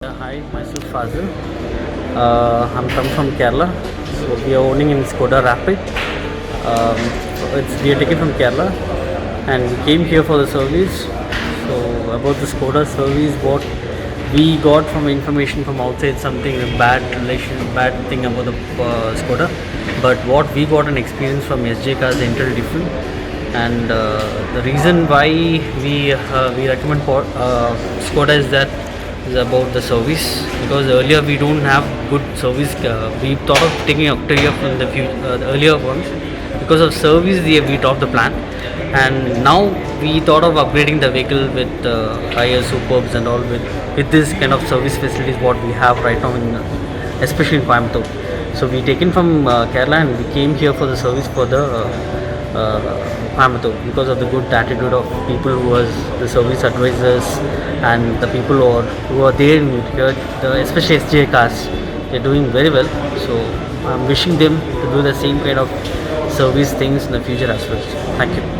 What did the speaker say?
Hi, myself Fazil. I'm from Kerala. So we are owning in Skoda Rapid. We are taken from Kerala, and we came here for the service. So about the Skoda service, what we got from information from outside, something bad thing about the Skoda. But what we got an experience from SGA Cars is entirely different. And the reason why we recommend Skoda is about the service, because earlier we don't have good service. We thought of taking Octavia from the earlier ones. Because of service we dropped the plan, and now we thought of upgrading the vehicle with higher superbs and all, with this kind of service facilities what we have right now in especially in Coimbatore. So we taken from Kerala, and we came here for the service for the Coimbatore, because of the good attitude of people who was the service advisors and the people who are there in here, especially SGA Cars. They're doing very well. So I'm wishing them to do the same kind of service things in the future as well. Thank you.